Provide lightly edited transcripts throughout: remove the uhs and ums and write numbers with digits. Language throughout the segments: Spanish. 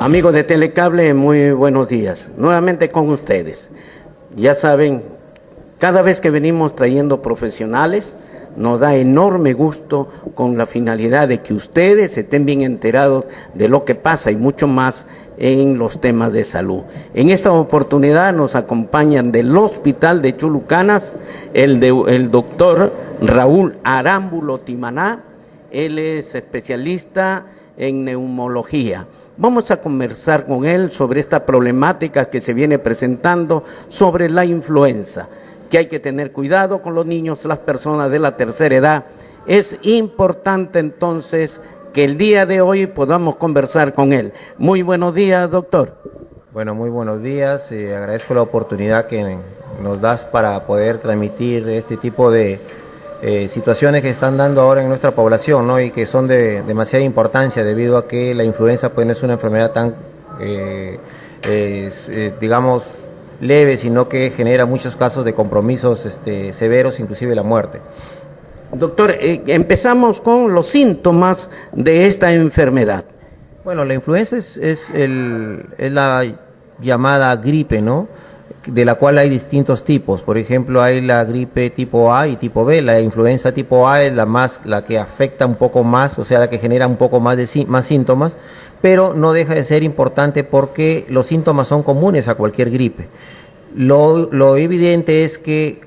Amigos de Telecable, muy buenos días. Nuevamente con ustedes. Ya saben, cada vez que venimos trayendo profesionales, nos da enorme gusto con la finalidad de que ustedes estén bien enterados de lo que pasa y mucho más en los temas de salud. En esta oportunidad nos acompañan del Hospital de Chulucanas el doctor Raúl Arámbulo Timaná. Él es especialista en neumología. Vamos a conversar con él sobre esta problemática que se viene presentando sobre la influenza, que hay que tener cuidado con los niños, las personas de la tercera edad. Es importante entonces que el día de hoy podamos conversar con él. Muy buenos días, doctor. Bueno, muy buenos días. Agradezco la oportunidad que nos das para poder transmitir este tipo de situaciones que están dando ahora en nuestra población, ¿no? Y que son de demasiada importancia debido a que la influenza pues no es una enfermedad tan, digamos, leve, sino que genera muchos casos de compromisos severos, inclusive la muerte. Doctor, empezamos con los síntomas de esta enfermedad. Bueno, la influenza es la llamada gripe, ¿no? De la cual hay distintos tipos. Por ejemplo, hay la gripe tipo A y tipo B. La influenza tipo A es la que afecta un poco más, o sea, la que genera un poco más más síntomas, pero no deja de ser importante porque los síntomas son comunes a cualquier gripe. Lo evidente es que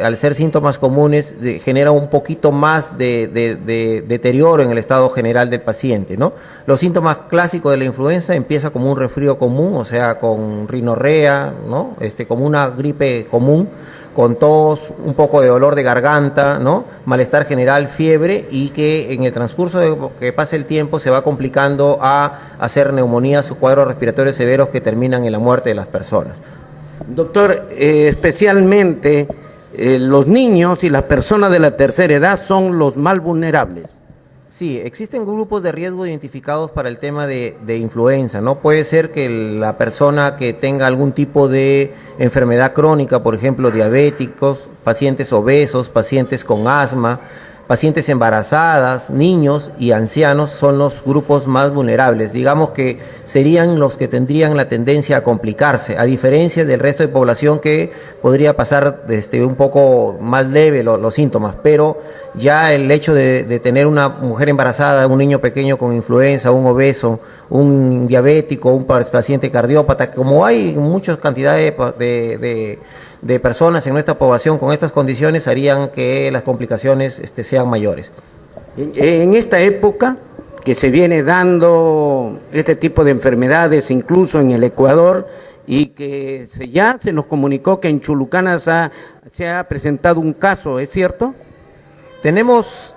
al ser síntomas comunes genera un poquito más de deterioro en el estado general del paciente, ¿no? Los síntomas clásicos de la influenza empieza como un resfrío común, o sea, con rinorrea, ¿no? Como una gripe común, con tos, un poco de dolor de garganta, ¿no? Malestar general, fiebre, y que en el transcurso de que pase el tiempo se va complicando a hacer neumonías o cuadros respiratorios severos que terminan en la muerte de las personas. Doctor, especialmente los niños y las personas de la tercera edad son los más vulnerables. Sí, existen grupos de riesgo identificados para el tema de influenza, ¿no? Puede ser que la persona que tenga algún tipo de enfermedad crónica, por ejemplo, diabéticos, pacientes obesos, pacientes con asma, pacientes embarazadas, niños y ancianos son los grupos más vulnerables. Digamos que serían los que tendrían la tendencia a complicarse, a diferencia del resto de población que podría pasar un poco más leve los síntomas, pero ya el hecho de tener una mujer embarazada, un niño pequeño con influenza, un obeso, un diabético, un paciente cardiópata, como hay muchas cantidades de personas en nuestra población con estas condiciones, harían que las complicaciones sean mayores. En esta época que se viene dando este tipo de enfermedades, incluso en el Ecuador, y que ya se nos comunicó que en Chulucanas se ha presentado un caso, ¿es cierto? Tenemos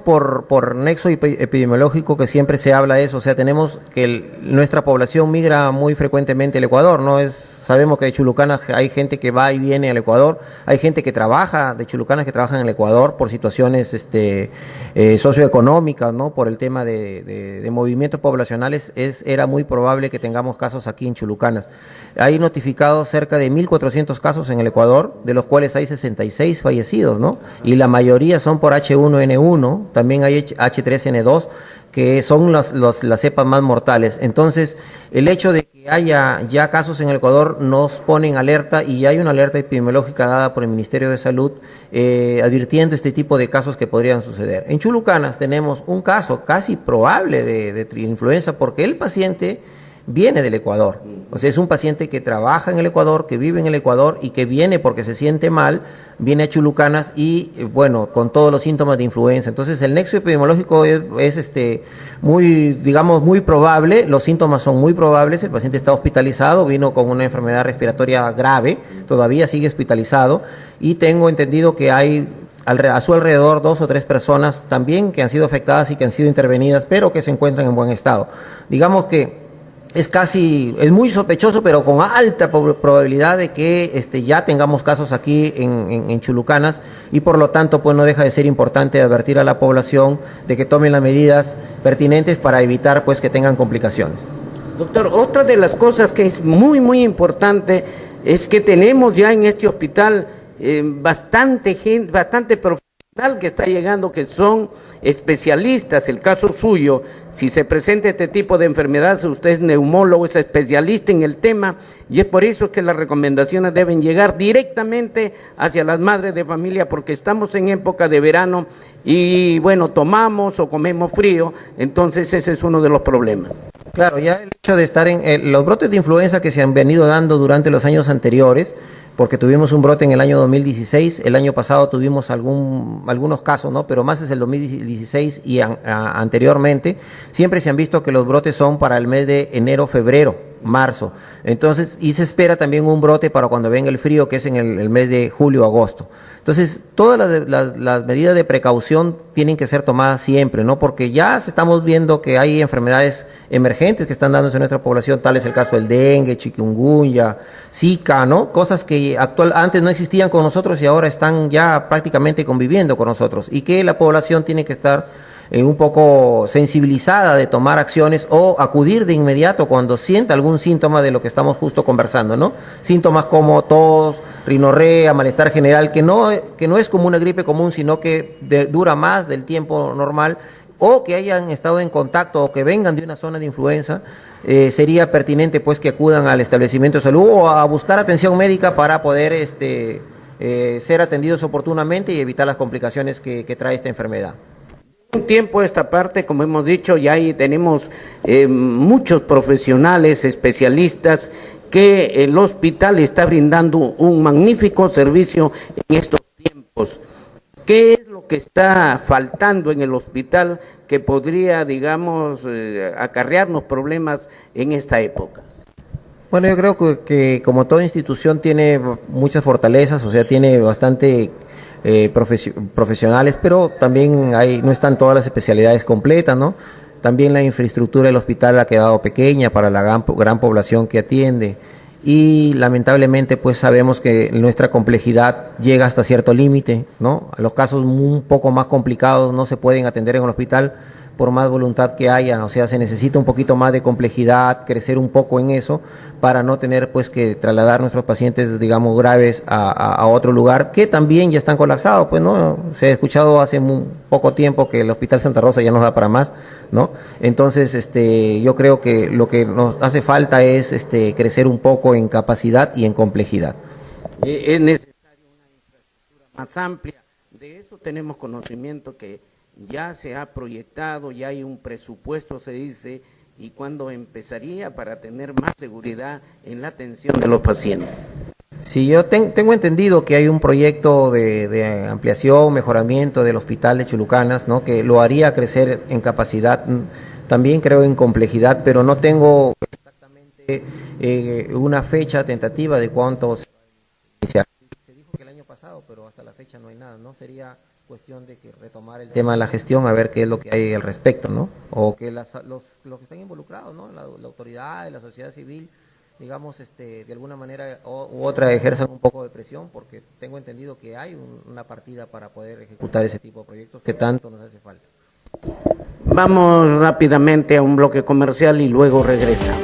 por nexo epidemiológico que siempre se habla de eso, o sea, tenemos que nuestra población migra muy frecuentemente al Ecuador, sabemos que de Chulucanas hay gente que va y viene al Ecuador, hay gente que trabaja de Chulucanas que trabaja en el Ecuador por situaciones socioeconómicas, ¿no? Por el tema de movimientos poblacionales, era muy probable que tengamos casos aquí en Chulucanas. Hay notificados cerca de 1.400 casos en el Ecuador, de los cuales hay 66 fallecidos, ¿no? Y la mayoría son por H1N1, también hay H3N2, que son las cepas más mortales. Entonces, el hecho de que haya ya casos en el Ecuador nos pone en alerta, y hay una alerta epidemiológica dada por el Ministerio de Salud advirtiendo este tipo de casos que podrían suceder. En Chulucanas tenemos un caso casi probable de influenza porque el paciente viene del Ecuador, o sea, es un paciente que trabaja en el Ecuador, que vive en el Ecuador y que viene porque se siente mal, viene a Chulucanas y bueno, con todos los síntomas de influenza. Entonces el nexo epidemiológico es muy, digamos, muy probable, los síntomas son muy probables, el paciente está hospitalizado, vino con una enfermedad respiratoria grave, todavía sigue hospitalizado, y tengo entendido que hay a su alrededor 2 o 3 personas también que han sido afectadas y que han sido intervenidas, pero que se encuentran en buen estado. Digamos que es muy sospechoso, pero con alta probabilidad de que ya tengamos casos aquí en Chulucanas, y por lo tanto pues no deja de ser importante advertir a la población de que tomen las medidas pertinentes para evitar pues que tengan complicaciones. Doctor, otra de las cosas que es muy muy importante es que tenemos ya en este hospital bastante gente, bastante profesional que está llegando, que son especialistas, el caso suyo, si se presenta este tipo de enfermedades, usted es neumólogo, es especialista en el tema, y es por eso que las recomendaciones deben llegar directamente hacia las madres de familia, porque estamos en época de verano y bueno, tomamos o comemos frío, entonces ese es uno de los problemas. Claro, ya el hecho de estar en los brotes de influenza que se han venido dando durante los años anteriores, porque tuvimos un brote en el año 2016, el año pasado tuvimos algunos casos, ¿no? Pero más es el 2016 y anteriormente, siempre se han visto que los brotes son para el mes de enero, febrero, marzo. Entonces, y se espera también un brote para cuando venga el frío, que es en el mes de julio, agosto. Entonces, todas las medidas de precaución tienen que ser tomadas siempre, ¿no? Porque ya estamos viendo que hay enfermedades emergentes que están dándose en nuestra población, tal es el caso del dengue, chikungunya, Zika, ¿no? Cosas que antes no existían con nosotros y ahora están ya prácticamente conviviendo con nosotros, y que la población tiene que estar un poco sensibilizada de tomar acciones o acudir de inmediato cuando sienta algún síntoma de lo que estamos justo conversando, ¿no? Síntomas como tos, rinorrea, malestar general, que no es como una gripe común, sino que dura más del tiempo normal, o que hayan estado en contacto o que vengan de una zona de influenza, sería pertinente pues que acudan al establecimiento de salud o a buscar atención médica para poder ser atendidos oportunamente y evitar las complicaciones que trae esta enfermedad. Un tiempo a esta parte, como hemos dicho, ya ahí tenemos muchos profesionales, especialistas, que el hospital está brindando un magnífico servicio en estos tiempos. ¿Qué es lo que está faltando en el hospital que podría, digamos, acarrearnos problemas en esta época? Bueno, yo creo que como toda institución tiene muchas fortalezas, o sea, tiene bastante profesionales, pero también no están todas las especialidades completas, ¿no? También la infraestructura del hospital ha quedado pequeña para la gran población que atiende, y lamentablemente pues sabemos que nuestra complejidad llega hasta cierto límite, ¿no? Los casos un poco más complicados no se pueden atender en el hospital por más voluntad que haya, o sea, se necesita un poquito más de complejidad, crecer un poco en eso, para no tener pues que trasladar nuestros pacientes, digamos, graves a otro lugar, que también ya están colapsados, pues, ¿no? Se ha escuchado hace muy poco tiempo que el Hospital Santa Rosa ya no da para más, ¿no? Entonces, yo creo que lo que nos hace falta es crecer un poco en capacidad y en complejidad. Es necesaria una infraestructura más amplia, de eso tenemos conocimiento que ya se ha proyectado, ya hay un presupuesto, se dice, y cuándo empezaría para tener más seguridad en la atención de los pacientes. Sí, yo tengo entendido que hay un proyecto de ampliación, mejoramiento del hospital de Chulucanas, ¿no? Que lo haría crecer en capacidad, también creo en complejidad, pero no tengo exactamente una fecha tentativa de cuánto se va a iniciar. Se dijo que el año pasado, pero hasta la fecha no hay nada, ¿no? Sería cuestión de que retomar el tema de la gestión, a ver qué es lo que hay al respecto, ¿no? O que los que están involucrados, ¿no? La autoridad, la sociedad civil, digamos, de alguna manera u otra ejerzan un poco de presión, porque tengo entendido que hay una partida para poder ejecutar ese tipo de proyectos que tanto nos hace falta. Vamos rápidamente a un bloque comercial y luego regresamos.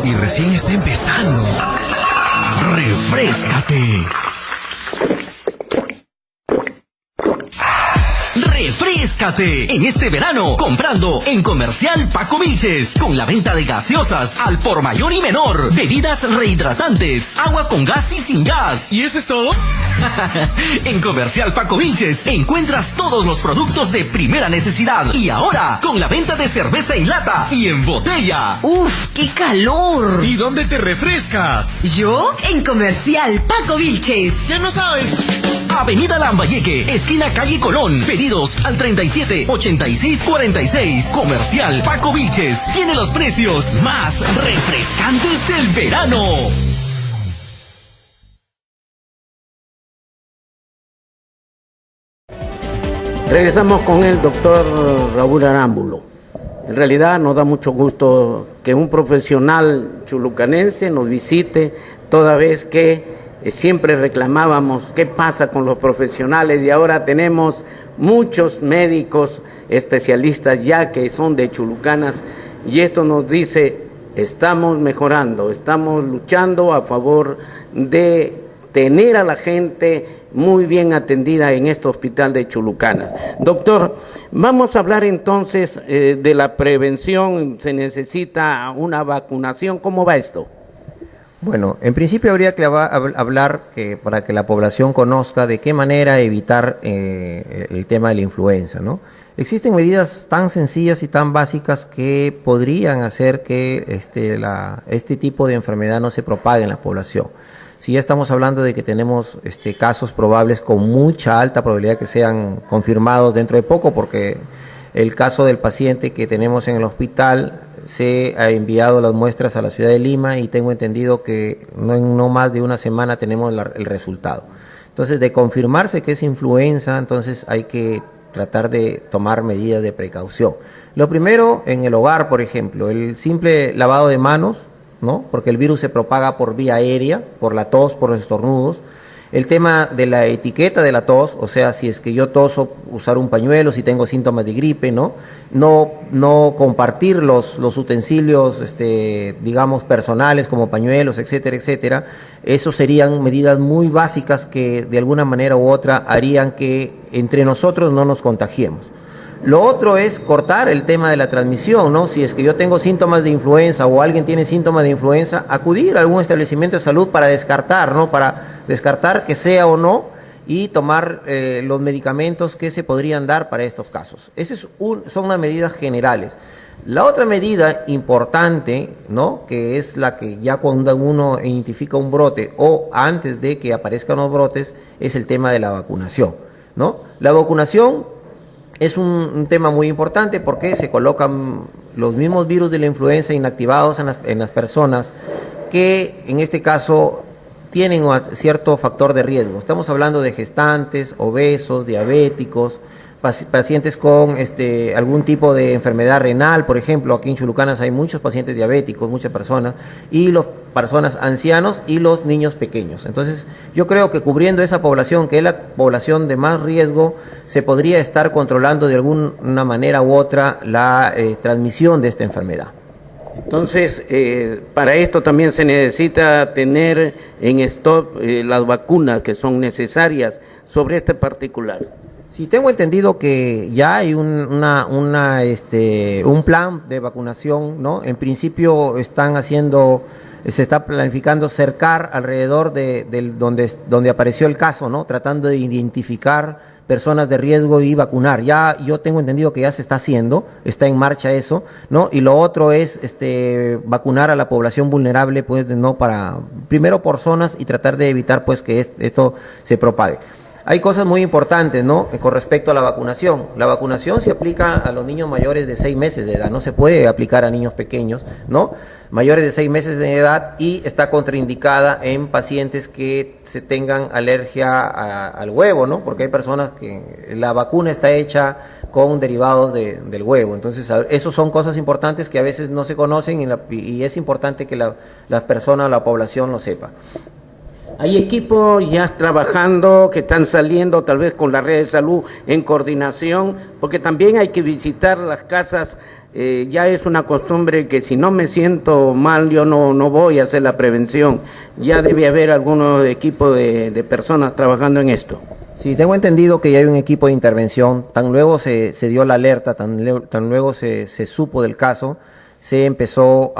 Y recién está empezando. ¡Refréscate! ¡Refréscate! En este verano, comprando en Comercial Paco Vilches, con la venta de gaseosas al por mayor y menor, bebidas rehidratantes, agua con gas y sin gas. ¿Y eso es todo? En Comercial Paco Vilches encuentras todos los productos de primera necesidad. Y ahora, con la venta de cerveza en lata y en botella. ¡Uf, qué calor! ¿Y dónde te refrescas? ¿Yo? En Comercial Paco Vilches. ¿Ya no sabes? Avenida Lambayeque, esquina calle Colón. Pedidos al 37-86-46. Comercial Paco Vilches tiene los precios más refrescantes del verano. Regresamos con el doctor Raúl Arámbulo. En realidad nos da mucho gusto que un profesional chulucanense nos visite, toda vez que siempre reclamábamos qué pasa con los profesionales, y ahora tenemos muchos médicos especialistas ya que son de Chulucanas, y esto nos dice, estamos mejorando, estamos luchando a favor de tener a la gente muy bien atendida en este hospital de Chulucanas. Doctor, vamos a hablar entonces de la prevención. Se necesita una vacunación. ¿Cómo va esto? Bueno, en principio habría que hablar para que la población conozca de qué manera evitar el tema de la influenza, ¿no? Existen medidas tan sencillas y tan básicas que podrían hacer que este tipo de enfermedad no se propague en la población. Si ya estamos hablando de que tenemos casos probables con mucha alta probabilidad que sean confirmados dentro de poco, porque el caso del paciente que tenemos en el hospital se ha enviado las muestras a la ciudad de Lima y tengo entendido que no más de una semana tenemos el resultado. Entonces, de confirmarse que es influenza, entonces hay que tratar de tomar medidas de precaución. Lo primero, en el hogar, por ejemplo, el simple lavado de manos, ¿no? Porque el virus se propaga por vía aérea, por la tos, por los estornudos. El tema de la etiqueta de la tos, o sea, si es que yo toso, usar un pañuelo, si tengo síntomas de gripe, ¿no? No compartir los utensilios, digamos, personales como pañuelos, etcétera, etcétera. Eso serían medidas muy básicas que de alguna manera u otra harían que entre nosotros no nos contagiemos. Lo otro es cortar el tema de la transmisión, ¿no? Si es que yo tengo síntomas de influenza o alguien tiene síntomas de influenza, acudir a algún establecimiento de salud para descartar, ¿no? Para descartar que sea o no y tomar los medicamentos que se podrían dar para estos casos. Esas son las medidas generales. La otra medida importante, ¿no? Que es la que ya cuando uno identifica un brote o antes de que aparezcan los brotes, es el tema de la vacunación, ¿no? La vacunación es un tema muy importante porque se colocan los mismos virus de la influenza inactivados en las personas que en este caso tienen un cierto factor de riesgo. Estamos hablando de gestantes, obesos, diabéticos, pacientes con algún tipo de enfermedad renal, por ejemplo, aquí en Chulucanas hay muchos pacientes diabéticos, muchas personas, y las personas ancianos y los niños pequeños. Entonces, yo creo que cubriendo esa población, que es la población de más riesgo, se podría estar controlando de alguna manera u otra la transmisión de esta enfermedad. Entonces, para esto también se necesita tener en stock las vacunas que son necesarias sobre este particular. Sí, tengo entendido que ya hay un plan de vacunación, ¿no? En principio se está planificando cercar alrededor de donde apareció el caso, ¿no? Tratando de identificar personas de riesgo y vacunar. Ya yo tengo entendido que ya se está haciendo, está en marcha eso, ¿no? Y lo otro es vacunar a la población vulnerable, pues, ¿no? Primero por zonas y tratar de evitar, pues, que esto se propague. Hay cosas muy importantes, ¿no? Con respecto a la vacunación. La vacunación se aplica a los niños mayores de 6 meses de edad, no se puede aplicar a niños pequeños, ¿no? Mayores de 6 meses de edad, y está contraindicada en pacientes que se tengan alergia al huevo, ¿no? Porque hay personas que la vacuna está hecha con derivados del huevo. Entonces, eso son cosas importantes que a veces no se conocen y es importante que la persona, la población lo sepa. Hay equipos ya trabajando que están saliendo tal vez con la red de salud en coordinación, porque también hay que visitar las casas. Ya es una costumbre que si no me siento mal yo no voy a hacer la prevención. Ya debe haber algunos equipos de personas trabajando en esto. Sí, tengo entendido que ya hay un equipo de intervención. Tan luego se dio la alerta, tan luego se supo del caso, se empezó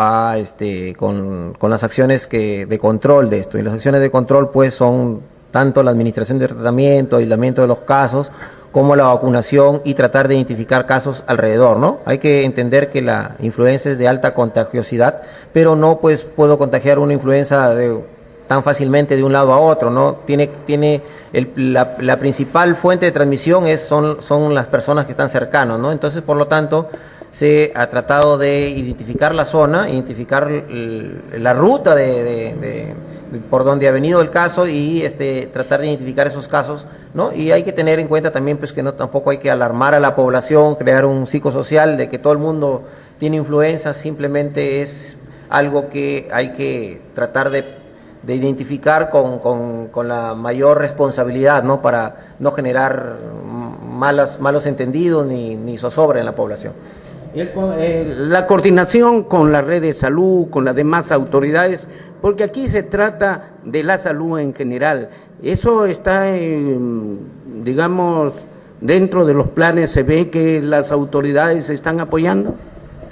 con las acciones de control de esto. Y las acciones de control, pues, son tanto la administración de tratamiento, aislamiento de los casos, como la vacunación y tratar de identificar casos alrededor, ¿no? Hay que entender que la influenza es de alta contagiosidad, pero no, pues, puedo contagiar una influenza tan fácilmente de un lado a otro, ¿no? La principal fuente de transmisión son las personas que están cercanas, ¿no? Entonces, por lo tanto, se ha tratado de identificar la zona, identificar la ruta de por donde ha venido el caso y tratar de identificar esos casos, ¿no? Y hay que tener en cuenta también pues que no tampoco hay que alarmar a la población, crear un psicosocial de que todo el mundo tiene influenza, simplemente es algo que hay que tratar de identificar con la mayor responsabilidad, ¿no? Para no generar malos entendidos ni zozobra en la población. La coordinación con la red de salud, con las demás autoridades, porque aquí se trata de la salud en general. Eso está, digamos, dentro de los planes, ¿se ve que las autoridades se están apoyando?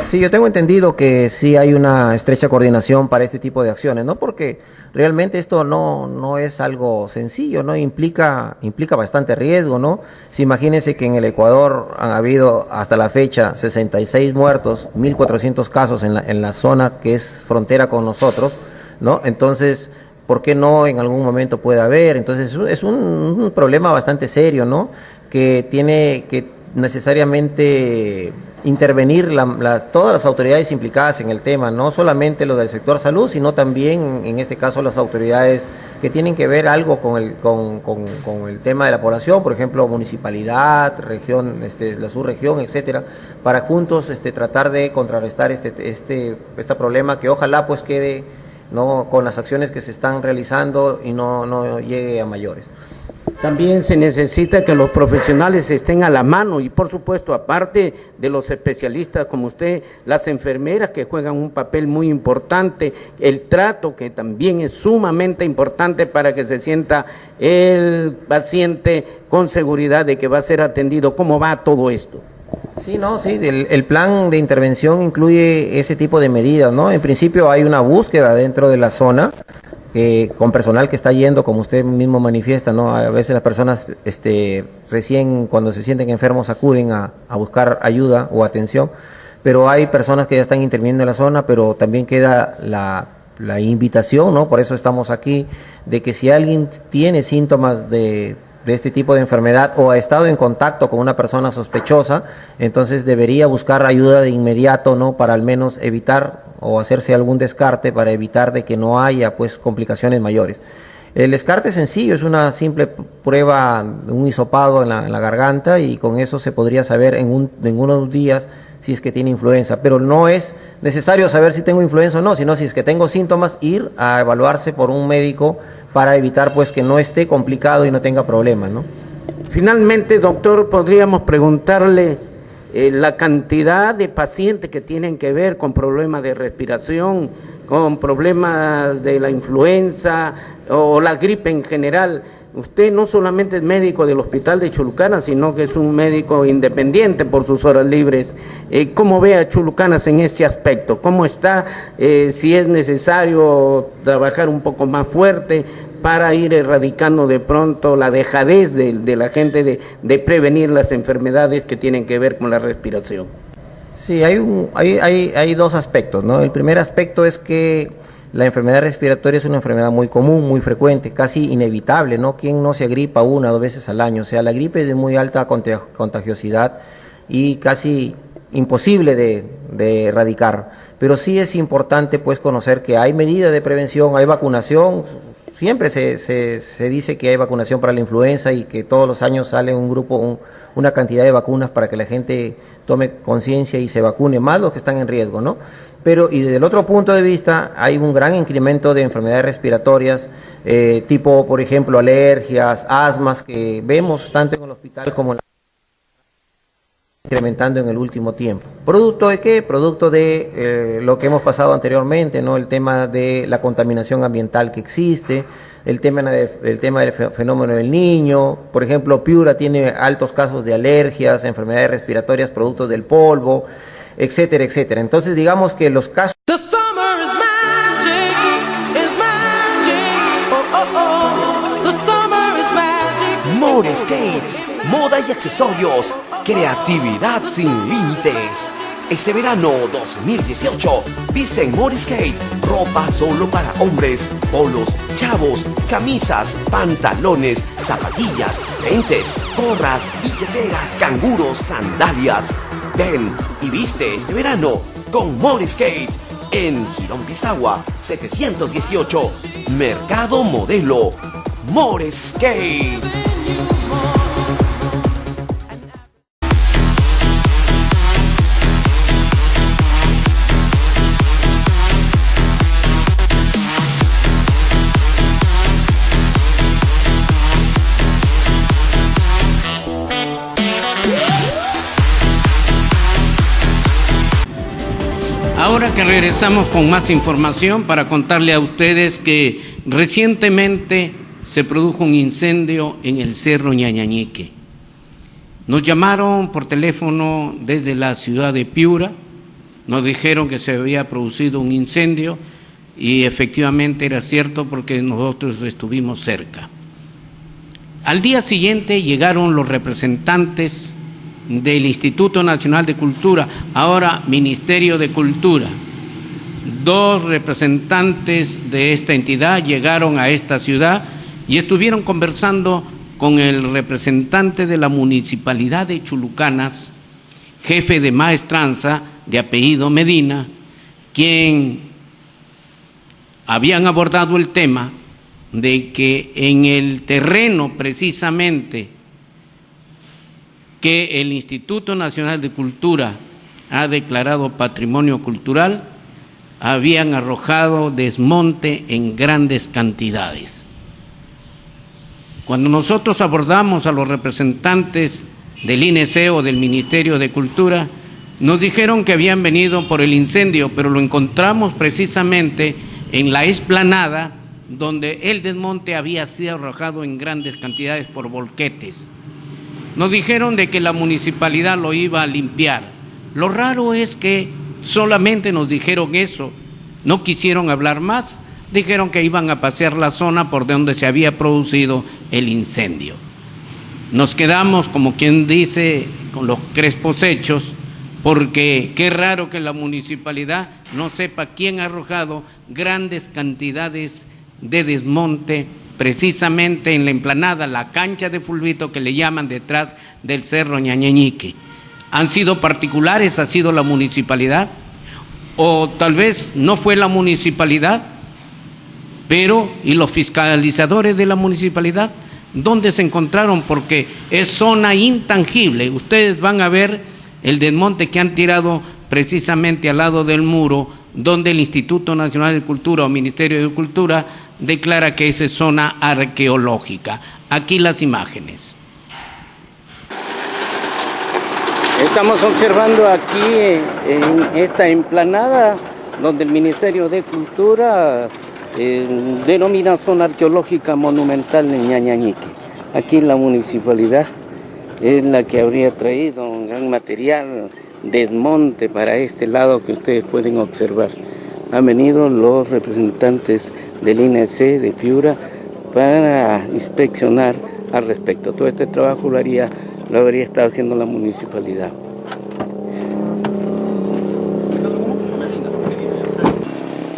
Sí, yo tengo entendido que sí hay una estrecha coordinación para este tipo de acciones, ¿no? Porque realmente esto no es algo sencillo, ¿no? Implica bastante riesgo, ¿no? Si imagínense que en el Ecuador han habido hasta la fecha 66 muertos, 1.400 casos en la zona que es frontera con nosotros, ¿no? Entonces, ¿por qué no en algún momento puede haber? Entonces, es un problema bastante serio, ¿no? Que tiene que necesariamente intervenir todas las autoridades implicadas en el tema, no solamente lo del sector salud, sino también, en este caso, las autoridades que tienen que ver algo con el tema de la población, por ejemplo, municipalidad, región, la subregión, etcétera, para juntos tratar de contrarrestar este problema que ojalá pues quede, ¿no?, con las acciones que se están realizando y no llegue a mayores. También se necesita que los profesionales estén a la mano y, por supuesto, aparte de los especialistas como usted, las enfermeras que juegan un papel muy importante, el trato que también es sumamente importante para que se sienta el paciente con seguridad de que va a ser atendido. ¿Cómo va todo esto? Sí, el plan de intervención incluye ese tipo de medidas, ¿no? En principio hay una búsqueda dentro de la zona, con personal que está yendo, como usted mismo manifiesta, ¿no? A veces las personas recién cuando se sienten enfermos acuden a buscar ayuda o atención, pero hay personas que ya están interviniendo en la zona, pero también queda la invitación, ¿no? Por eso estamos aquí, de que si alguien tiene síntomas de este tipo de enfermedad o ha estado en contacto con una persona sospechosa, entonces debería buscar ayuda de inmediato, ¿no? Para al menos evitar o hacerse algún descarte para evitar de que no haya pues complicaciones mayores. El descarte es sencillo, es una simple prueba, un hisopado en la garganta, y con eso se podría saber en unos días si es que tiene influenza, pero no es necesario saber si tengo influenza o no, sino si es que tengo síntomas, ir a evaluarse por un médico para evitar pues que no esté complicado y no tenga problemas, ¿no? Finalmente, doctor, podríamos preguntarle la cantidad de pacientes que tienen que ver con problemas de respiración, con problemas de la influenza o la gripe en general. Usted no solamente es médico del Hospital de Chulucanas, sino que es un médico independiente por sus horas libres. ¿Cómo ve a Chulucanas en este aspecto? ¿Cómo está? Si es necesario trabajar un poco más fuerte para ir erradicando de pronto la dejadez de la gente de prevenir las enfermedades que tienen que ver con la respiración. Sí, hay dos aspectos, ¿no? El primer aspecto es que la enfermedad respiratoria es una enfermedad muy común, muy frecuente, casi inevitable, ¿no? ¿Quién no se agripa 1 o 2 veces al año? O sea, la gripe es de muy alta contagiosidad y casi imposible de erradicar. Pero sí es importante pues conocer que hay medidas de prevención, hay vacunación. Siempre se dice que hay vacunación para la influenza y que todos los años sale un grupo, una cantidad de vacunas para que la gente tome conciencia y se vacune, más los que están en riesgo, ¿no? Pero, y desde el otro punto de vista, hay un gran incremento de enfermedades respiratorias, tipo, por ejemplo, alergias, asmas, que vemos tanto en el hospital como en la incrementando en el último tiempo. ¿Producto de qué? Producto de lo que hemos pasado anteriormente, ¿no? El tema de la contaminación ambiental que existe, el tema del fenómeno del Niño. Por ejemplo, Piura tiene altos casos de alergias, enfermedades respiratorias producto del polvo, etcétera, etcétera. Entonces, digamos que los casos... The summer is magic, oh, oh, oh. The summer is magic. Moreskate, moda y accesorios, creatividad sin límites. Este verano 2018, viste en Moreskate ropa solo para hombres, polos, chavos, camisas, pantalones, zapatillas, lentes, gorras, billeteras, canguros, sandalias. Ven y viste este verano con Moreskate. En Girón Pisagua, 718. Mercado Modelo. More Skate. Ahora que regresamos con más información para contarle a ustedes que recientemente se produjo un incendio en el Cerro Ñañañique. Nos llamaron por teléfono desde la ciudad de Piura, nos dijeron que se había producido un incendio y efectivamente era cierto porque nosotros estuvimos cerca. Al día siguiente llegaron los representantes del Instituto Nacional de Cultura, ahora Ministerio de Cultura. 2 representantes de esta entidad llegaron a esta ciudad y estuvieron conversando con el representante de la Municipalidad de Chulucanas, jefe de maestranza de apellido Medina, quien habían abordado el tema de que en el terreno precisamente que el Instituto Nacional de Cultura ha declarado patrimonio cultural, habían arrojado desmonte en grandes cantidades. Cuando nosotros abordamos a los representantes del INC o del Ministerio de Cultura, nos dijeron que habían venido por el incendio, pero lo encontramos precisamente en la explanada donde el desmonte había sido arrojado en grandes cantidades por volquetes. Nos dijeron de que la municipalidad lo iba a limpiar. Lo raro es que solamente nos dijeron eso, no quisieron hablar más, dijeron que iban a pasear la zona por donde se había producido el incendio. Nos quedamos, como quien dice, con los crespos hechos, porque qué raro que la municipalidad no sepa quién ha arrojado grandes cantidades de desmonte precisamente en la explanada, la cancha de fulbito que le llaman detrás del Cerro Ñañañique. ¿Han sido particulares? ¿Ha sido la municipalidad? O tal vez no fue la municipalidad, pero ¿y los fiscalizadores de la municipalidad? ¿Dónde se encontraron? Porque es zona intangible. Ustedes van a ver el desmonte que han tirado precisamente al lado del muro, donde el Instituto Nacional de Cultura o Ministerio de Cultura declara que esa es zona arqueológica. Aquí las imágenes. Estamos observando aquí en esta explanada donde el Ministerio de Cultura denomina zona arqueológica monumental de Ñañañique. Aquí la municipalidad es la que habría traído un gran material desmonte para este lado que ustedes pueden observar. Han venido los representantes del INC de Piura para inspeccionar al respecto. Todo este trabajo lo habría estado haciendo la municipalidad.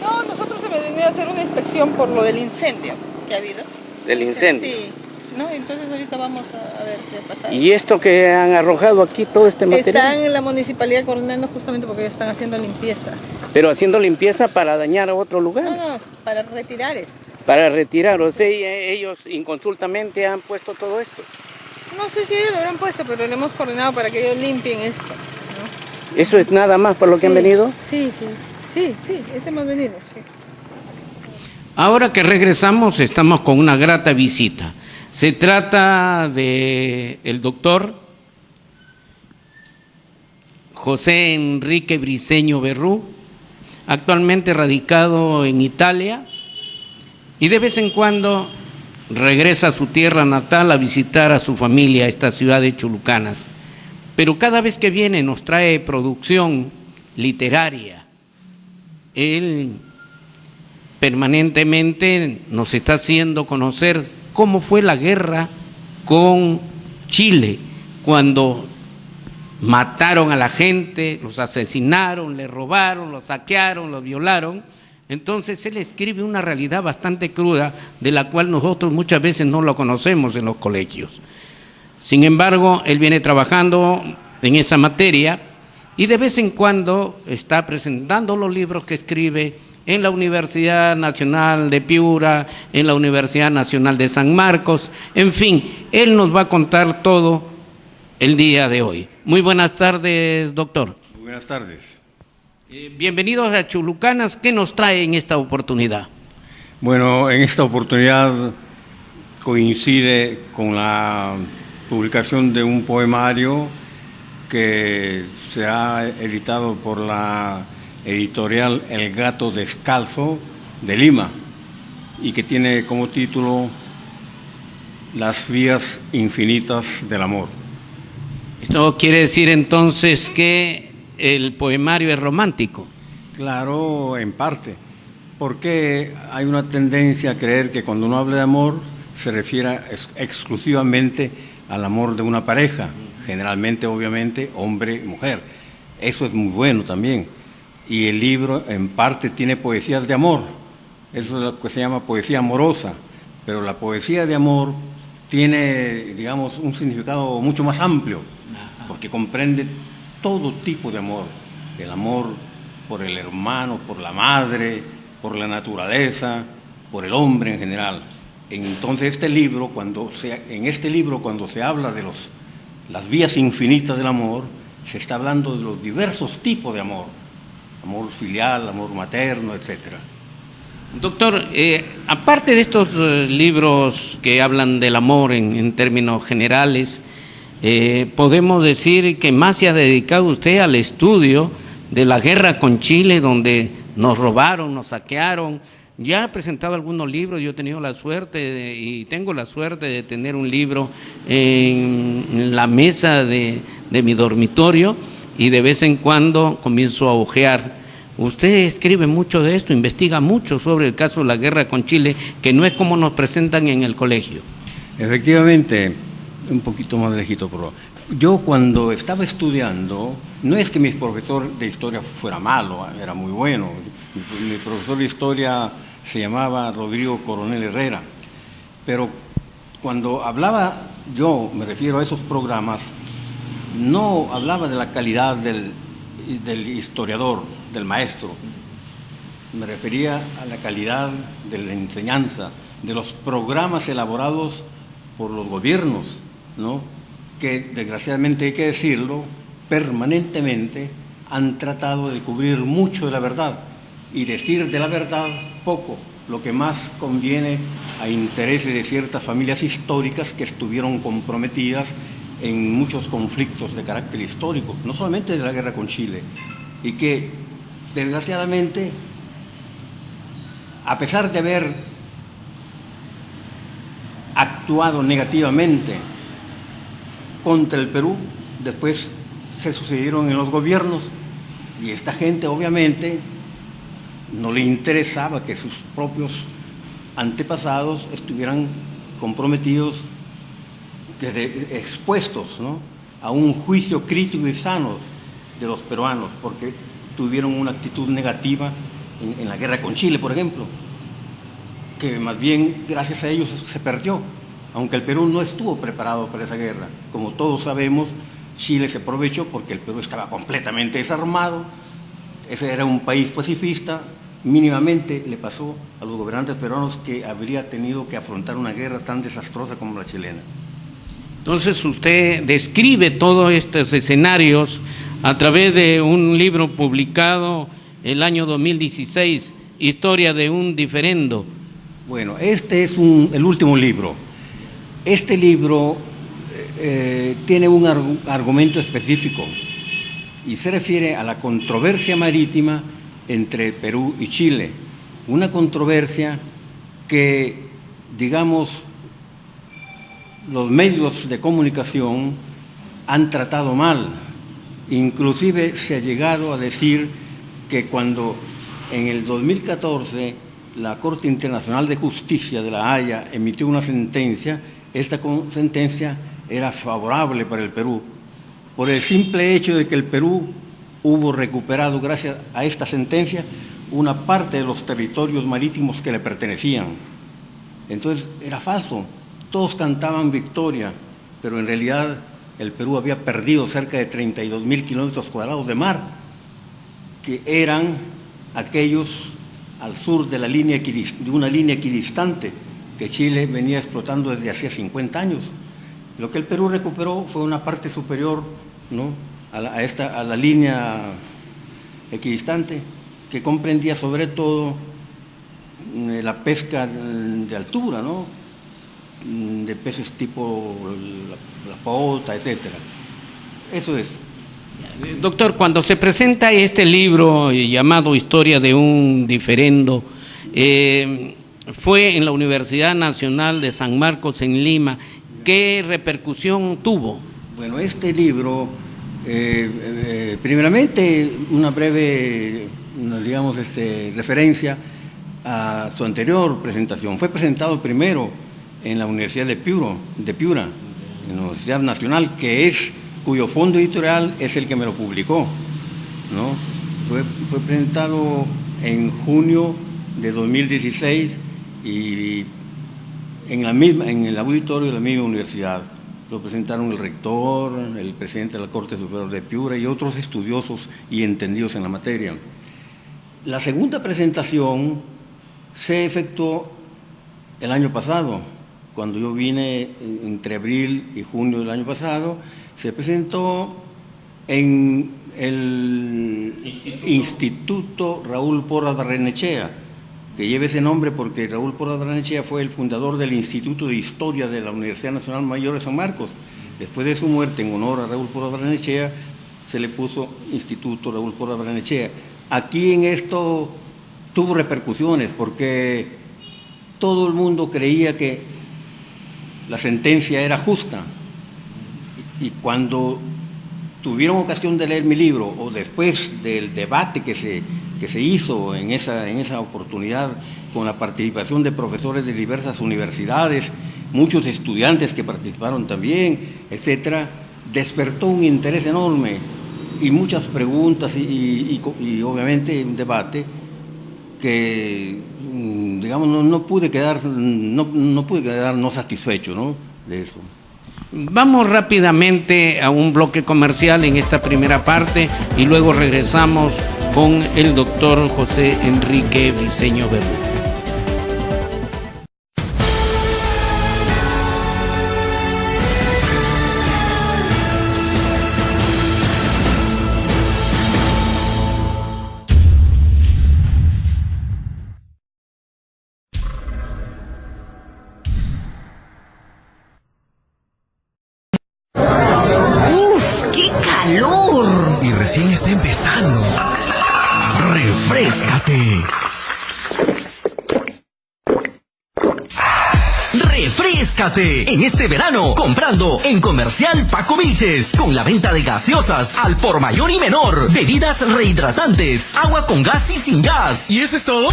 No, nosotros se me venía a hacer una inspección por lo del incendio que ha habido. ¿Del incendio? Sí. ¿No? Entonces ahorita vamos a ver qué pasa. ¿Y esto que han arrojado aquí, todo este material? Están en la municipalidad coordinando justamente porque están haciendo limpieza. ¿Pero haciendo limpieza para dañar a otro lugar? No, para retirar esto. Para retirar, o sea, ellos inconsultamente han puesto todo esto. No sé si ellos lo habrán puesto, pero lo hemos coordinado para que ellos limpien esto, ¿no? ¿Eso es nada más por lo que han venido? Sí, ese hemos venido, sí. Ahora que regresamos, estamos con una grata visita. Se trata de el doctor José Enrique Briceño Berrú, actualmente radicado en Italia, y de vez en cuando regresa a su tierra natal a visitar a su familia, a esta ciudad de Chulucanas. Pero cada vez que viene nos trae producción literaria. Él permanentemente nos está haciendo conocer cómo fue la guerra con Chile, cuando mataron a la gente, los asesinaron, les robaron, los saquearon, los violaron. Entonces él escribe una realidad bastante cruda de la cual nosotros muchas veces no lo conocemos en los colegios. Sin embargo, él viene trabajando en esa materia y de vez en cuando está presentando los libros que escribe en la Universidad Nacional de Piura, en la Universidad Nacional de San Marcos, en fin, él nos va a contar todo el día de hoy. Muy buenas tardes, doctor. Muy buenas tardes. Bienvenidos a Chulucanas. ¿Qué nos trae en esta oportunidad? Bueno, en esta oportunidad coincide con la publicación de un poemario que se ha editado por la editorial El Gato Descalzo de Lima y que tiene como título Las vías infinitas del amor. Esto quiere decir entonces que el poemario es romántico. Claro, en parte, porque hay una tendencia a creer que cuando uno habla de amor se refiere exclusivamente al amor de una pareja, generalmente, obviamente, hombre y mujer. Eso es muy bueno también. Y el libro, en parte, tiene poesías de amor. Eso es lo que se llama poesía amorosa. Pero la poesía de amor tiene, digamos, un significado mucho más amplio, porque comprende todo tipo de amor. El amor por el hermano, por la madre, por la naturaleza, por el hombre en general. Entonces, en este libro, cuando se habla de las vías infinitas del amor, se está hablando de los diversos tipos de amor. Amor filial, amor materno, etcétera. Doctor, aparte de estos libros que hablan del amor en términos generales, podemos decir que más se ha dedicado usted al estudio de la guerra con Chile, donde nos robaron, nos saquearon. Ya ha presentado algunos libros, yo he tenido la suerte y tengo la suerte de tener un libro en la mesa de mi dormitorio y de vez en cuando comienzo a hojear. Usted escribe mucho de esto, investiga mucho sobre el caso de la guerra con Chile, que no es como nos presentan en el colegio. Efectivamente, un poquito más lejito, por favor. Yo cuando estaba estudiando, no es que mi profesor de historia fuera malo, era muy bueno. Mi profesor de historia se llamaba Rodrigo Coronel Herrera, pero cuando hablaba, yo me refiero a esos programas, no hablaba de la calidad del historiador, del maestro, me refería a la calidad de la enseñanza, de los programas elaborados por los gobiernos, ¿no? Que desgraciadamente hay que decirlo, permanentemente han tratado de cubrir mucho de la verdad y decir de la verdad poco, lo que más conviene a intereses de ciertas familias históricas que estuvieron comprometidas en muchos conflictos de carácter histórico, no solamente de la guerra con Chile, y que desgraciadamente, a pesar de haber actuado negativamente contra el Perú, después se sucedieron en los gobiernos y esta gente obviamente no le interesaba que sus propios antepasados estuvieran comprometidos, expuestos, ¿no?, a un juicio crítico y sano de los peruanos, porque tuvieron una actitud negativa en la guerra con Chile, por ejemplo, que más bien gracias a ellos se perdió, aunque el Perú no estuvo preparado para esa guerra. Como todos sabemos, Chile se aprovechó porque el Perú estaba completamente desarmado, ese era un país pacifista. Mínimamente le pasó a los gobernantes peruanos que habría tenido que afrontar una guerra tan desastrosa como la chilena. Entonces usted describe todos estos escenarios a través de un libro publicado el año 2016, Historia de un diferendo. Bueno, este es el último libro. Este libro tiene un argumento específico y se refiere a la controversia marítima entre Perú y Chile. Una controversia que, digamos, los medios de comunicación han tratado mal. Inclusive se ha llegado a decir que cuando en el 2014 la Corte Internacional de Justicia de La Haya emitió una sentencia, esta sentencia era favorable para el Perú, por el simple hecho de que el Perú hubo recuperado, gracias a esta sentencia, una parte de los territorios marítimos que le pertenecían. Entonces era falso, todos cantaban victoria, pero en realidad el Perú había perdido cerca de 32.000 kilómetros cuadrados de mar, que eran aquellos al sur de, de una línea equidistante que Chile venía explotando desde hacía 50 años. Lo que el Perú recuperó fue una parte superior, ¿no?, a la línea equidistante, que comprendía sobre todo la pesca de altura, ¿no?, de peces tipo la pota, etcétera. Eso es. Doctor, cuando se presenta este libro llamado Historia de un diferendo, fue en la Universidad Nacional de San Marcos en Lima. ¿Qué repercusión tuvo? Bueno, este libro, primeramente, una breve, digamos, referencia a su anterior presentación. Fue presentado primero en la Universidad de Piura, en la Universidad Nacional, cuyo fondo editorial es el que me lo publicó, ¿no? Fue presentado en junio de 2016 y en el auditorio de la misma universidad. Lo presentaron el rector, el presidente de la Corte Superior de Piura y otros estudiosos y entendidos en la materia. La segunda presentación se efectuó el año pasado, cuando yo vine entre abril y junio del año pasado. Se presentó en el Instituto Raúl Porras Barrenechea, que lleva ese nombre porque Raúl Porras Barrenechea fue el fundador del Instituto de Historia de la Universidad Nacional Mayor de San Marcos. Después de su muerte, en honor a Raúl Porras Barrenechea, se le puso Instituto Raúl Porras Barrenechea. Aquí en esto tuvo repercusiones porque todo el mundo creía que la sentencia era justa. Y cuando tuvieron ocasión de leer mi libro, o después del debate que se hizo en esa oportunidad, con la participación de profesores de diversas universidades, muchos estudiantes que participaron también, etcétera, despertó un interés enorme y muchas preguntas y obviamente un debate que, digamos, no pude quedar no satisfecho, ¿no?, de eso. Vamos rápidamente a un bloque comercial en esta primera parte y luego regresamos con el doctor José Enrique Briceño Bermúdez. Y recién está empezando. ¡Refréscate! ¡Refréscate! En este verano, comprando en Comercial Paco Vilches, con la venta de gaseosas al por mayor y menor, bebidas rehidratantes, agua con gas y sin gas. ¿Y eso es todo?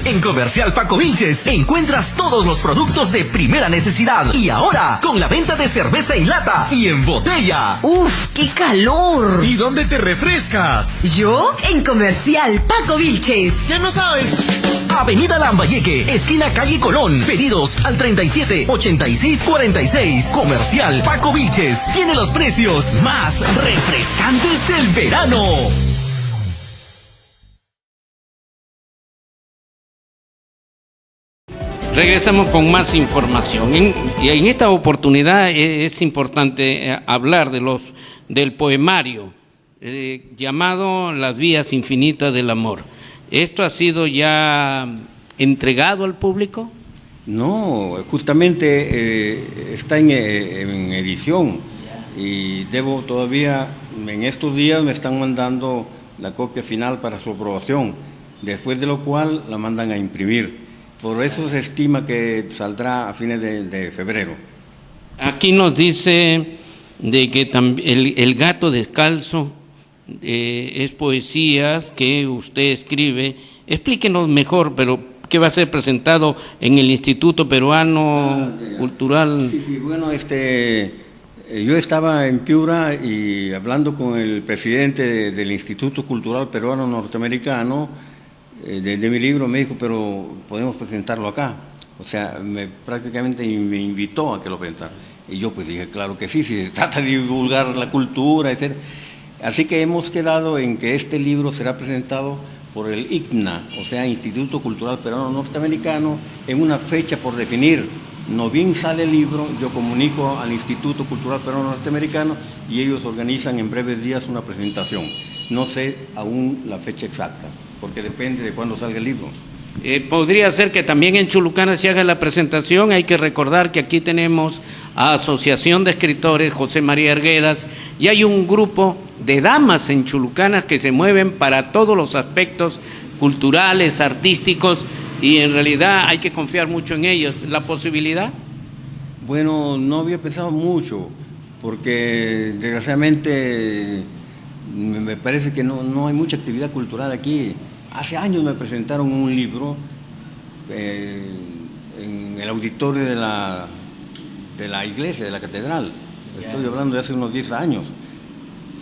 En Comercial Paco Vilches encuentras todos los productos de primera necesidad. Y ahora, con la venta de cerveza en lata y en botella. ¡Uf, qué calor! ¿Y dónde te refrescas? ¿Yo? En Comercial Paco Vilches. ¿Ya no sabes? Avenida Lambayeque, esquina calle Colón. Pedidos al 37-86-46. Comercial Paco Vilches tiene los precios más refrescantes del verano. Regresamos con más información. Y en esta oportunidad es importante hablar del poemario llamado Las vías infinitas del amor. ¿Esto ha sido ya entregado al público? No, justamente está en edición y debo todavía, en estos días me están mandando la copia final para su aprobación, después de lo cual la mandan a imprimir. Por eso se estima que saldrá a fines de febrero. Aquí nos dice de que el gato descalzo es poesía que usted escribe. Explíquenos mejor, pero ¿qué va a ser presentado en el Instituto Peruano Cultural? Sí, bueno, yo estaba en Piura y hablando con el presidente del Instituto Cultural Peruano Norteamericano, de mi libro, me dijo, pero podemos presentarlo acá. O sea, prácticamente me invitó a que lo presentara. Y yo pues dije, claro que sí, si se trata de divulgar la cultura, etc. Así que hemos quedado en que este libro será presentado por el ICNA, o sea, Instituto Cultural Peruano Norteamericano, en una fecha por definir. No bien sale el libro, yo comunico al Instituto Cultural Peruano Norteamericano y ellos organizan en breves días una presentación. No sé aún la fecha exacta, porque depende de cuándo salga el libro. Podría ser que también en Chulucana se haga la presentación. Hay que recordar que aquí tenemos a Asociación de Escritores José María Arguedas y hay un grupo de damas en Chulucana que se mueven para todos los aspectos culturales, artísticos, y en realidad hay que confiar mucho en ellos. ¿La posibilidad? Bueno, no había pensado mucho, porque desgraciadamente me parece que no hay mucha actividad cultural aquí. Hace años me presentaron un libro en el auditorio de la iglesia, de la catedral. Estoy hablando de hace unos 10 años,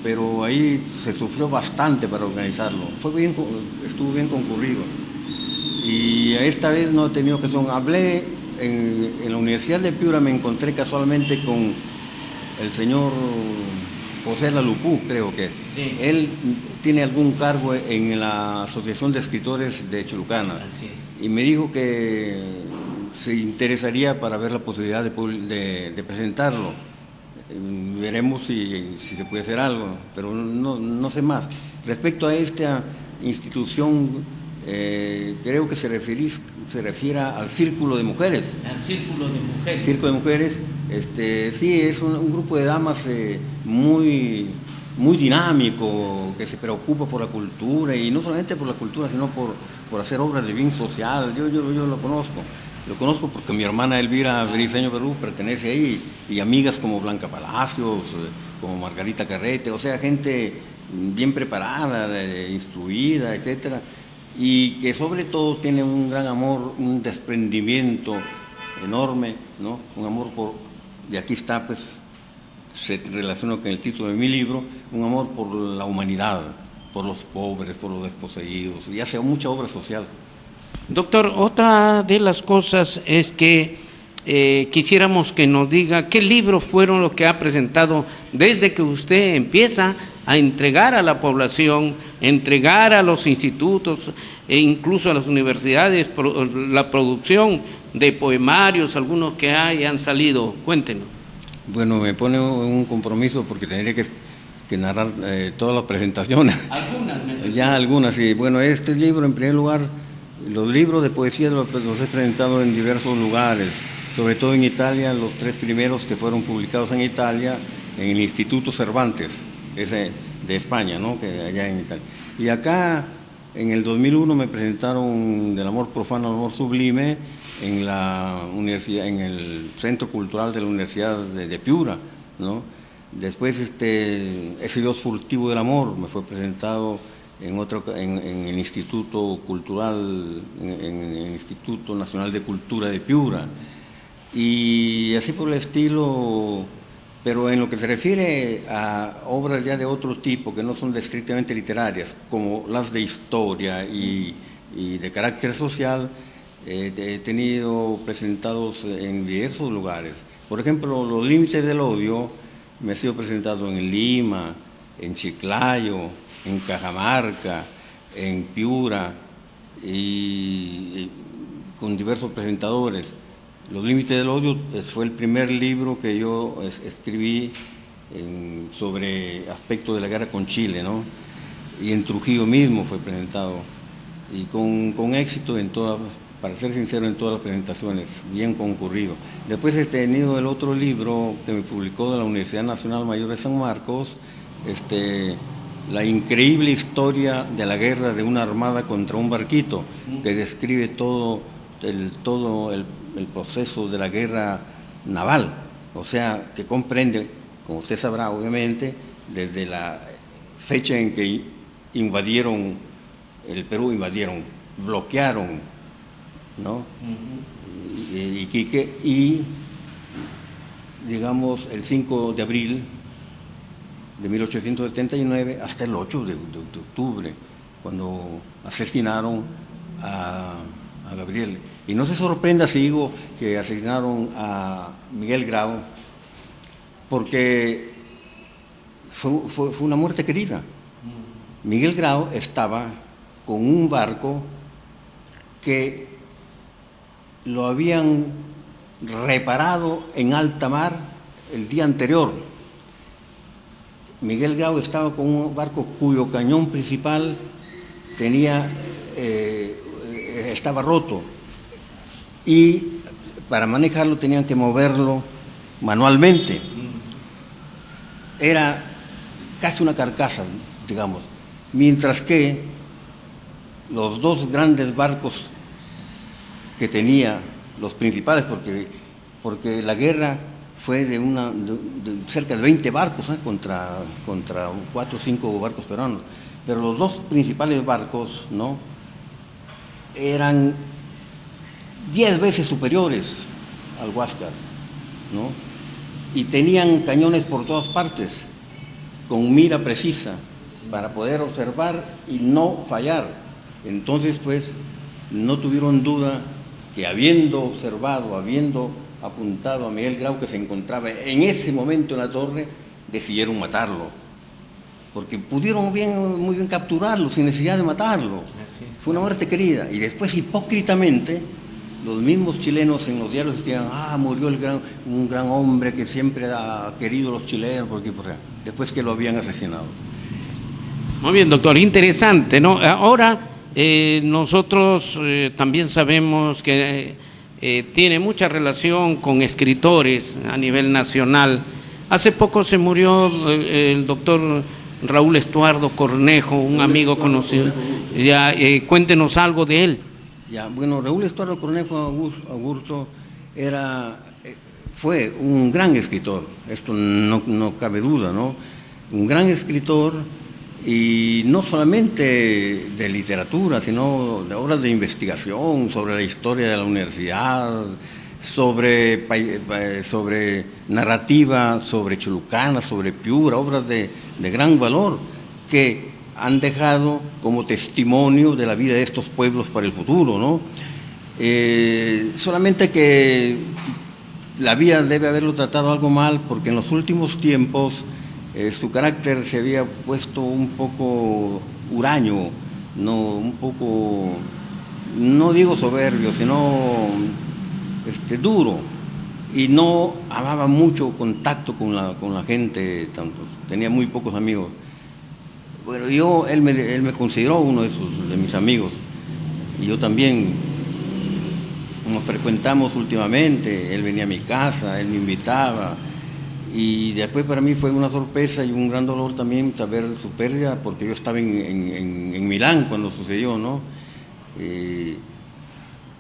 pero ahí se sufrió bastante para organizarlo. Estuvo bien concurrido. Y esta vez no he tenido ocasión. Hablé en la Universidad de Piura, me encontré casualmente con el señor José Lalupú, creo que. Sí. Él tiene algún cargo en la Asociación de Escritores de Chulucana. Así es. Y me dijo que se interesaría para ver la posibilidad de presentarlo. Veremos si se puede hacer algo, pero no sé más. Respecto a esta institución, creo que se refiera al Círculo de Mujeres. Al Círculo de Mujeres. Círculo de Mujeres, sí, es un grupo de damas muy dinámico, que se preocupa por la cultura, y no solamente por la cultura, sino por hacer obras de bien social. Yo lo conozco porque mi hermana Elvira Briceño Perú pertenece ahí, y amigas como Blanca Palacios, como Margarita Carrete, o sea, gente bien preparada, instruida, etcétera, y que sobre todo tiene un gran amor, un desprendimiento enorme, ¿no? Un amor y aquí está, pues, se relaciona con el título de mi libro, un amor por la humanidad, por los pobres, por los desposeídos, y hace mucha obra social. Doctor, otra de las cosas es que quisiéramos que nos diga qué libros fueron los que ha presentado desde que usted empieza a entregar a la población, entregar a los institutos e incluso a las universidades la producción de poemarios, algunos que han salido. Cuéntenos. Bueno, me pone un compromiso porque tendría que narrar todas las presentaciones. Algunas. Ya algunas, sí. Bueno, este libro, en primer lugar, los libros de poesía los he presentado en diversos lugares, sobre todo en Italia, los 3 primeros que fueron publicados en Italia, en el Instituto Cervantes, ese de España, ¿no? Que allá en Italia. Y acá, en el 2001, me presentaron Del amor profano al amor sublime en la universidad, en el Centro Cultural de la Universidad de Piura, ¿no? Después, ese Dios furtivo del amor me fue presentado en el Instituto Cultural, en el Instituto Nacional de Cultura de Piura, y así por el estilo. Pero en lo que se refiere a obras ya de otro tipo, que no son estrictamente literarias, como las de historia y de carácter social, he tenido presentados en diversos lugares. Por ejemplo, Los límites del odio me ha sido presentado en Lima, en Chiclayo, en Cajamarca, en Piura, y con diversos presentadores. Los límites del odio fue el primer libro que yo escribí sobre aspectos de la guerra con Chile, ¿no? Y en Trujillo mismo fue presentado, y con éxito en todas, para ser sincero, en todas las presentaciones, bien concurrido. Después he tenido el otro libro que me publicó de la Universidad Nacional Mayor de San Marcos, la increíble historia de la guerra de una armada contra un barquito, que describe todo el proceso de la guerra naval, o sea, que comprende, como usted sabrá obviamente, desde la fecha en que invadieron el Perú, bloquearon, ¿no? Iquique, y digamos el 5 de abril de 1879 hasta el 8 de octubre, cuando asesinaron a Gabriel. Y no se sorprenda si digo que asesinaron a Miguel Grau, porque fue una muerte querida. Miguel Grau estaba con un barco que lo habían reparado en alta mar el día anterior. Miguel Grau estaba con un barco cuyo cañón principal estaba roto, y para manejarlo tenían que moverlo manualmente. Era casi una carcasa, digamos, mientras que los dos grandes barcos que tenía, los principales, porque la guerra fue de cerca de 20 barcos contra 4 o 5 barcos peruanos, pero los dos principales barcos, ¿no?, eran 10 veces superiores al Huáscar, ¿no?, y tenían cañones por todas partes, con mira precisa, para poder observar y no fallar. Entonces, pues, no tuvieron duda que habiendo observado, habiendo apuntado a Miguel Grau, que se encontraba en ese momento en la torre, decidieron matarlo, porque pudieron muy bien capturarlo sin necesidad de matarlo. Fue una muerte querida. Y después, hipócritamente, los mismos chilenos en los diarios decían: murió un gran hombre que siempre ha querido a los chilenos, después que lo habían asesinado. Muy bien, doctor, interesante, ¿no? Ahora nosotros también sabemos que tiene mucha relación con escritores a nivel nacional. Hace poco se murió el doctor Raúl Estuardo Cornejo, un amigo conocido. Ya, cuéntenos algo de él. Ya, bueno, Raúl Estuardo Cornejo Augusto fue un gran escritor, esto no cabe duda, ¿no? Un gran escritor, y no solamente de literatura, sino de obras de investigación sobre la historia de la universidad, sobre narrativa, sobre Chulucana, sobre Piura, obras de gran valor que han dejado como testimonio de la vida de estos pueblos para el futuro, ¿no? Solamente que la vida debe haberlo tratado algo mal, porque en los últimos tiempos su carácter se había puesto un poco huraño, un poco, no digo soberbio, sino duro, y no amaba mucho contacto con la gente, tenía muy pocos amigos. Bueno, él me consideró uno de mis amigos, y yo también. Nos frecuentamos últimamente, él venía a mi casa, él me invitaba, y después para mí fue una sorpresa y un gran dolor también saber su pérdida, porque yo estaba en Milán cuando sucedió, ¿no?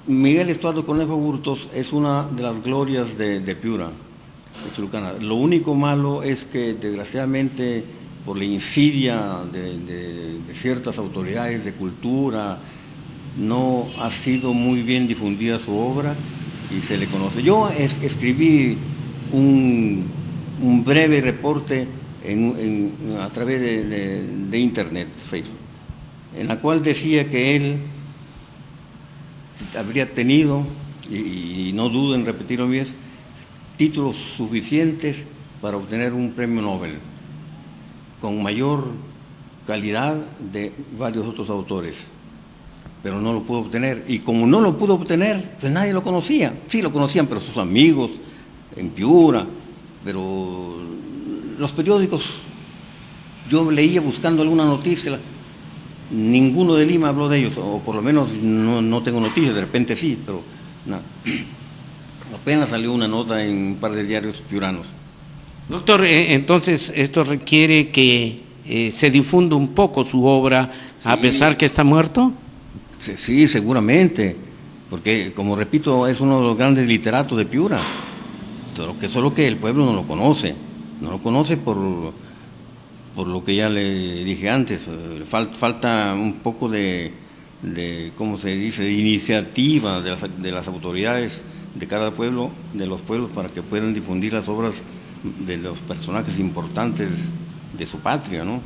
Miguel Estuardo Cornejo Burtos es una de las glorias de Piura, de Chulucana. Lo único malo es que, desgraciadamente, por la insidia de ciertas autoridades de cultura, no ha sido muy bien difundida su obra y se le conoce. Yo escribí un breve reporte a través de internet, Facebook, en la cual decía que él habría tenido, y no dudo en repetirlo bien, títulos suficientes para obtener un premio Nobel, con mayor calidad de varios otros autores, pero no lo pudo obtener. Y como no lo pudo obtener, pues nadie lo conocía. Sí lo conocían, pero sus amigos en Piura, pero los periódicos, yo leía buscando alguna noticia, ninguno de Lima habló de ellos, o por lo menos no tengo noticias, de repente sí, pero no. Apenas salió una nota en un par de diarios piuranos. Doctor, entonces esto requiere que se difunda un poco su obra, a pesar que está muerto. Sí, seguramente, porque, como repito, es uno de los grandes literatos de Piura, solo que el pueblo no lo conoce por lo que ya le dije antes. Falta un poco de ¿cómo se dice?, de iniciativa de las autoridades de cada pueblo, de los pueblos, para que puedan difundir las obras de los personajes importantes de su patria, ¿no?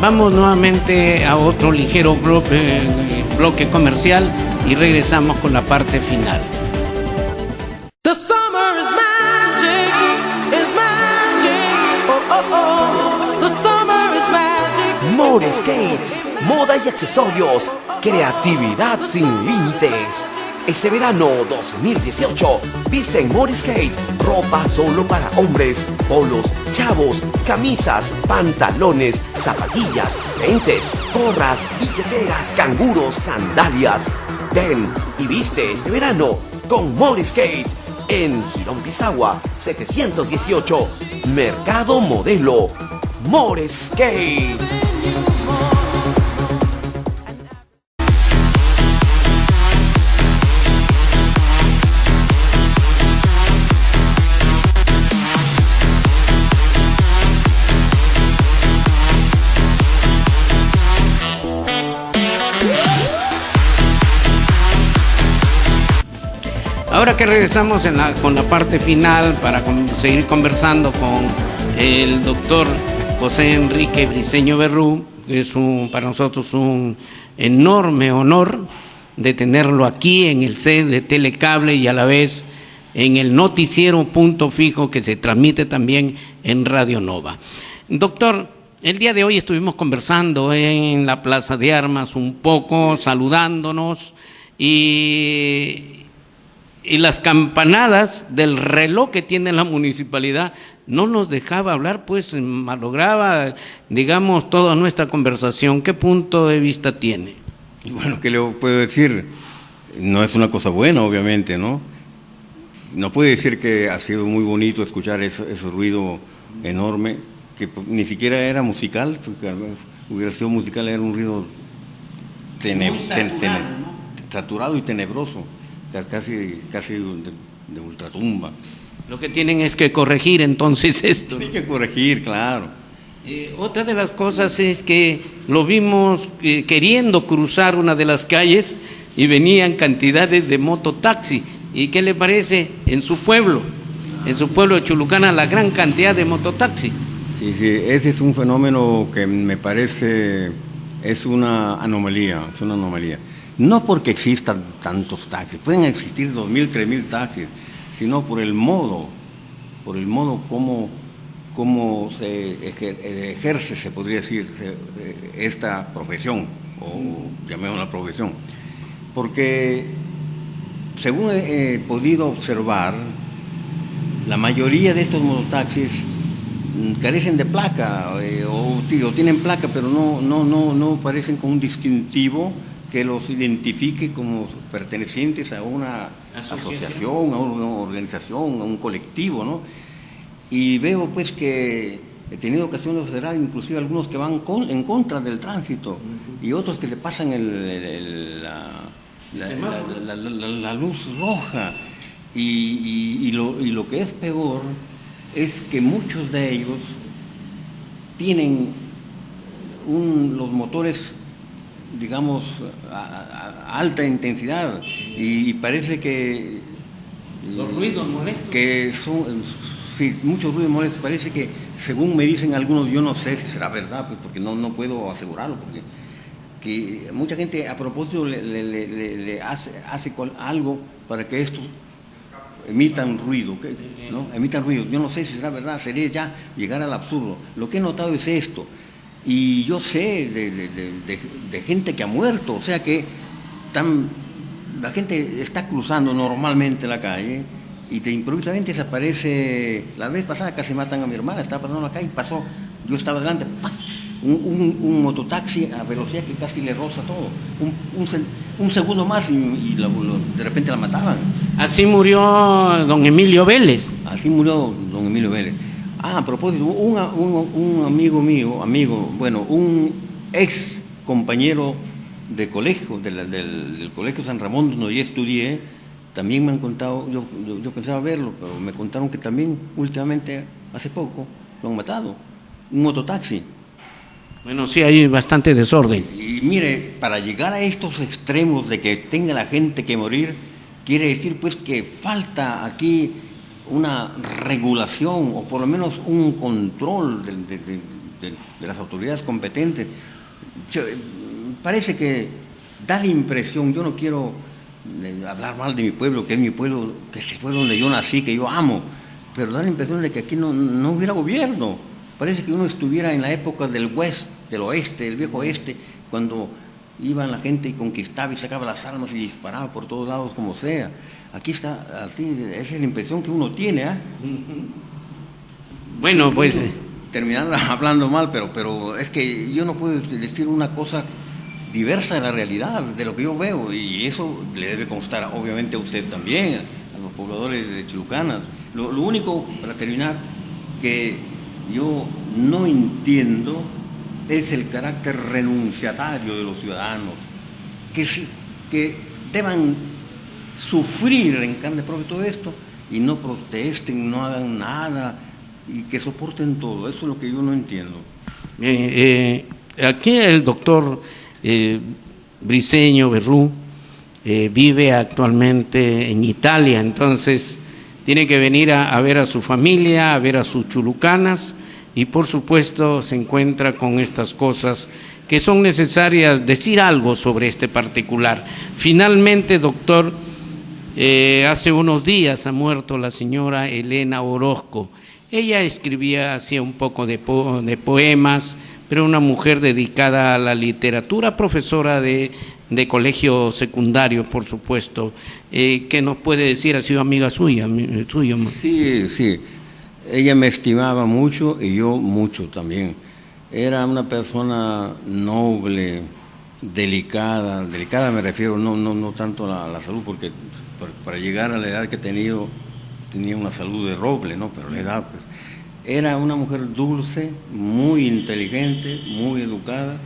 Vamos nuevamente a otro ligero bloque comercial y regresamos con la parte final. The summer is magic, is magic. oh, the summer is magic. Morescape, moda y accesorios, creatividad sin límites. Este verano 2018, viste en Morescape ropa solo para hombres, polos, chavos, camisas, pantalones, zapatillas, lentes, gorras, billeteras, canguros, sandalias. Ven y viste este verano con Morescape en Girón Pisagua 718, Mercado Modelo. Morescape. Ahora que regresamos con la parte final para seguir conversando con el doctor José Enrique Briceño Berrú, es para nosotros un enorme honor de tenerlo aquí en el set de Telecable y a la vez en el noticiero Punto Fijo que se transmite también en Radio Nova. Doctor, el día de hoy estuvimos conversando en la Plaza de Armas un poco, saludándonos y las campanadas del reloj que tiene la municipalidad no nos dejaba hablar, pues malograba, digamos, toda nuestra conversación. ¿Qué punto de vista tiene? Bueno, ¿qué le puedo decir? No es una cosa buena, obviamente, ¿no? No puede decir que ha sido muy bonito escuchar ese ruido enorme, que ni siquiera era musical, porque hubiera sido musical, era un ruido saturado y tenebroso. Casi de ultratumba. Lo que tienen es que corregir entonces esto. Tienen que corregir, claro. Otra de las cosas es que lo vimos queriendo cruzar una de las calles y venían cantidades de mototaxi. ¿Y qué le parece en su pueblo de Chulucana, la gran cantidad de mototaxis? Sí, ese es un fenómeno que me parece es una anomalía, No porque existan tantos taxis, pueden existir 2.000, 3.000 taxis, sino por el modo como se ejerce, se podría decir, esta profesión, o llamémosla profesión. Porque, según he podido observar, la mayoría de estos mototaxis carecen de placa, o tienen placa, pero no parecen con un distintivo que los identifique como pertenecientes a una asociación, a una organización, a un colectivo, ¿no? Y veo pues que he tenido ocasión de observar inclusive algunos que van en contra del tránsito y otros que se pasan la luz roja y lo que es peor es que muchos de ellos tienen los motores, digamos, a alta intensidad y parece que los ruidos molestos que son, sí, muchos ruidos molestos, parece que según me dicen algunos, yo no sé si será verdad, pues porque no puedo asegurarlo, porque que mucha gente a propósito le hace algo para que estos emitan ruido, ¿no? Emitan ruido. Yo no sé si será verdad, sería ya llegar al absurdo. Lo que he notado es esto. Y yo sé de gente que ha muerto, o sea que la gente está cruzando normalmente la calle y improvisamente desaparece. La vez pasada casi matan a mi hermana, estaba pasando la calle y pasó, yo estaba delante, ¡pam! Un mototaxi a velocidad que casi le roza todo. Un segundo más y de repente la mataban. Así murió don Emilio Vélez. Así murió don Emilio Vélez. A propósito, un amigo mío, un ex compañero de colegio, del Colegio San Ramón, donde yo estudié, también me han contado, yo pensaba verlo, pero me contaron que también últimamente, hace poco, lo han matado, un mototaxi. Bueno, sí, hay bastante desorden. Y mire, para llegar a estos extremos de que tenga la gente que morir, quiere decir pues que falta aquí una regulación o por lo menos un control de las autoridades competentes. Parece que da la impresión, yo no quiero hablar mal de mi pueblo, que es mi pueblo, que se fue donde yo nací, que yo amo, pero da la impresión de que aquí no hubiera gobierno. Parece que uno estuviera en la época del del oeste, del viejo oeste, cuando iban la gente y conquistaba y sacaba las armas y disparaba por todos lados como sea. Aquí está, así, esa es la impresión que uno tiene, ¿eh? Bueno, pues... Terminar hablando mal, pero es que yo no puedo decir una cosa diversa de la realidad, de lo que yo veo, y eso le debe constar obviamente a usted también, a los pobladores de Chulucanas. Lo único, para terminar, que yo no entiendo es el carácter renunciatario de los ciudadanos, que deban sufrir en carne propia todo esto y no protesten, no hagan nada y que soporten todo. Eso es lo que yo no entiendo. Aquí el doctor Briceño Berrú vive actualmente en Italia, entonces tiene que venir a ver a su familia, a ver a sus chulucanas, y por supuesto se encuentra con estas cosas que son necesarias, decir algo sobre este particular. Finalmente, doctor, hace unos días ha muerto la señora Elena Orozco. Ella escribía, hacía un poco de poemas, pero una mujer dedicada a la literatura, profesora de colegio secundario, por supuesto. ¿Qué nos puede decir? ¿Ha sido amiga suya? Sí. Ella me estimaba mucho y yo mucho también. Era una persona noble, delicada me refiero, no tanto a la salud, porque para llegar a la edad que he tenido, tenía una salud de roble, ¿no? Pero la edad, pues, era una mujer dulce, muy inteligente, muy educada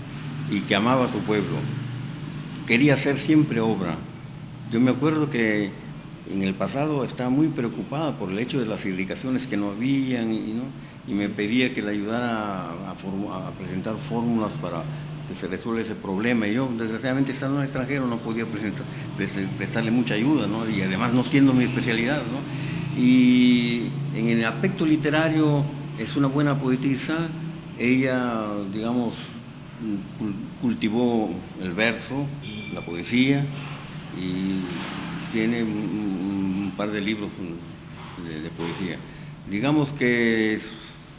y que amaba a su pueblo. Quería hacer siempre obra. Yo me acuerdo que en el pasado estaba muy preocupada por el hecho de las irrigaciones que no habían y me pedía que le ayudara a presentar fórmulas para que se resuelva ese problema. Y yo, desgraciadamente, estando en el extranjero, no podía prestarle mucha ayuda, ¿no? Y además no siendo mi especialidad, ¿no? Y en el aspecto literario es una buena poetisa. Ella, digamos, cultivó el verso, la poesía, y tiene un par de libros de poesía. Digamos que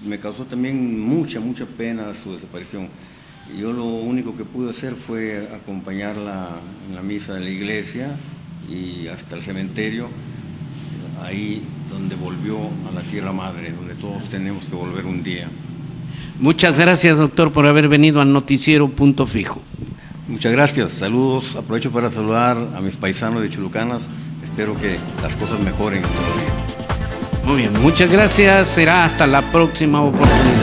me causó también mucha pena su desaparición. Yo lo único que pude hacer fue acompañarla en la misa de la iglesia y hasta el cementerio, ahí donde volvió a la tierra madre, donde todos tenemos que volver un día. Muchas gracias, doctor, por haber venido al noticiero Punto Fijo. Muchas gracias, saludos, aprovecho para saludar a mis paisanos de Chulucanas, espero que las cosas mejoren todavía. Muy bien, muchas gracias, será hasta la próxima oportunidad.